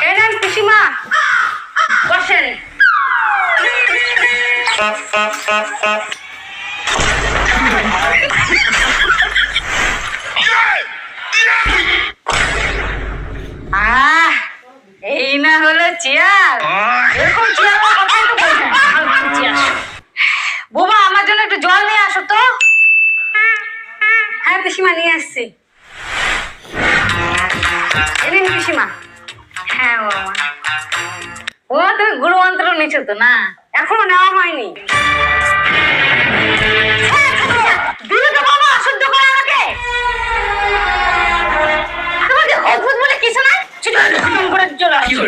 এই নেন পিসিমা, বসেন। এই না হলো চেয়ার। এরকম চেয়ার কথাই তো বলছেন। বোমা, আমার জন্য একটু জল নিয়ে আসো তো। হ্যাঁ পিসিমা, নিয়ে আসছি। এলেন পিসিমা। হ্যাঁ বাবা। ও তুমি গুরু মন্ত্র নিচ্ছ তো না? এখনো নেওয়া হয়নি। দিলে তো বাবা, অসহ্য করে আমাকে। তোমাকে অদ্ভুত বলে কিছু নাই, সেটা খতম করে চলে আসো।